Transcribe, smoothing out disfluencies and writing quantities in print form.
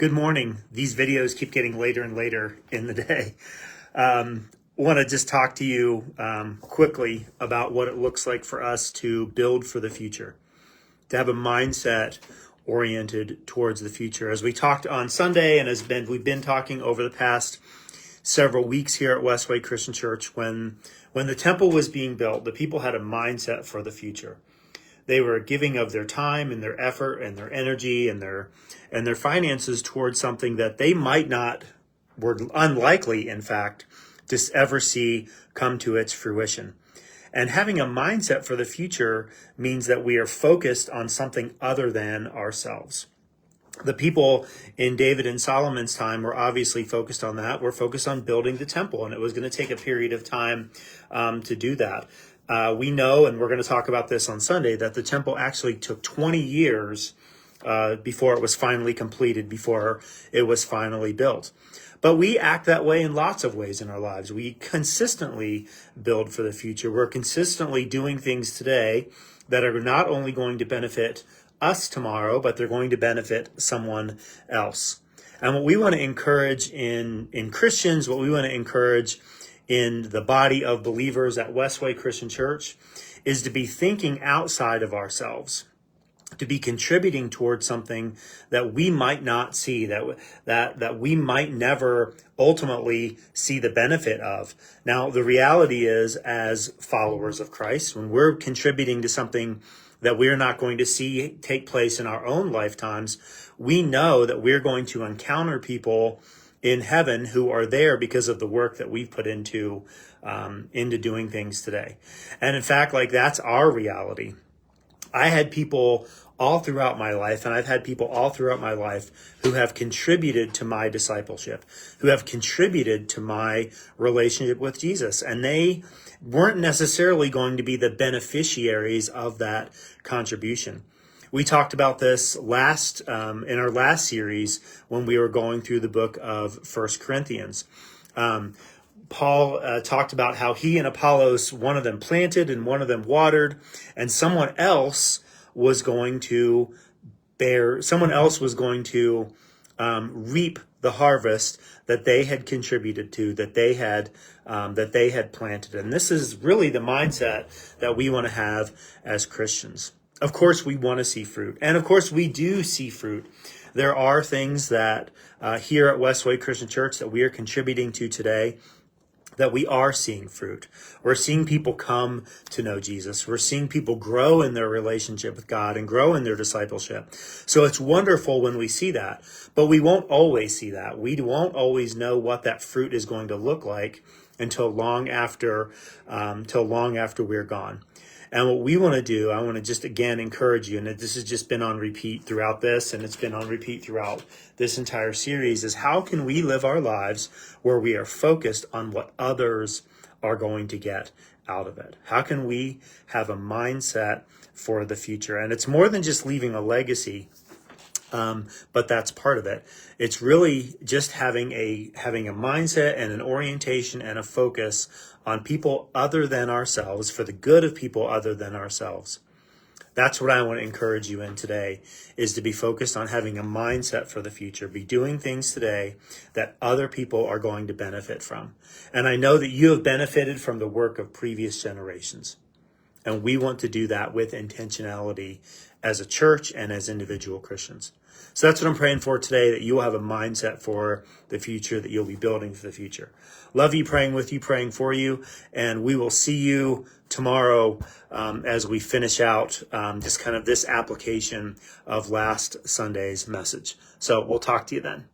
Good morning. These videos keep getting later and later in the day. Want to just talk to you quickly about what it looks like for us to build for the future, to have a mindset oriented towards the future. As we talked on Sunday, and we've been talking over the past several weeks here at WestWay Christian Church, when the temple was being built, the people had a mindset for the future. They were giving of their time and their effort and their energy and their finances towards something that they might not, were unlikely, in fact, to ever see come to its fruition. And having a mindset for the future means that we are focused on something other than ourselves. The people in David and Solomon's time were obviously focused on that. We're focused on building the temple, and it was going to take a period of time to do that. We know, and we're going to talk about this on Sunday, that the temple actually took 20 years before it was finally completed, before it was finally built. But we act that way in lots of ways in our lives. We consistently build for the future. We're consistently doing things today that are not only going to benefit us tomorrow, but they're going to benefit someone else. And what we want to encourage in Christians, what we want to encourage in the body of believers at WestWay Christian Church, is to be thinking outside of ourselves, to be contributing towards something that we might not see, that we might never ultimately see the benefit of. Now, the reality is, as followers of Christ, when we're contributing to something that we're not going to see take place in our own lifetimes, we know that we're going to encounter people in heaven who are there because of the work that we've put into doing things today. And in fact, that's our reality. I had people all throughout my life, and I've had people all throughout my life who have contributed to my discipleship, who have contributed to my relationship with Jesus. And they weren't necessarily going to be the beneficiaries of that contribution. We talked about this in our last series when we were going through the book of 1 Corinthians. Paul talked about how he and Apollos, one of them planted and one of them watered, and someone else was going to reap the harvest that they had contributed to, that they had planted. And this is really the mindset that we want to have as Christians. Of course, we want to see fruit. And of course, we do see fruit. There are things that here at WestWay Christian Church that we are contributing to today, that we are seeing fruit. We're seeing people come to know Jesus. We're seeing people grow in their relationship with God and grow in their discipleship. So it's wonderful when we see that, but we won't always see that. We won't always know what that fruit is going to look like until long after we're gone. And what we want to do, I want to just again encourage you, and this has just been on repeat throughout this, and it's been on repeat throughout this entire series, is how can we live our lives where we are focused on what others are going to get out of it? How can we have a mindset for the future? And it's more than just leaving a legacy, but that's part of it. It's really just having a mindset and an orientation and a focus on people other than ourselves, for the good of people other than ourselves. That's what I want to encourage you in today, is to be focused on having a mindset for the future, be doing things today that other people are going to benefit from. And I know that you have benefited from the work of previous generations. And we want to do that with intentionality as a church and as individual Christians. So that's what I'm praying for today, that you will have a mindset for the future, that you'll be building for the future. Love you, praying with you, praying for you, and we will see you tomorrow as we finish out just kind of this application of last Sunday's message. So we'll talk to you then.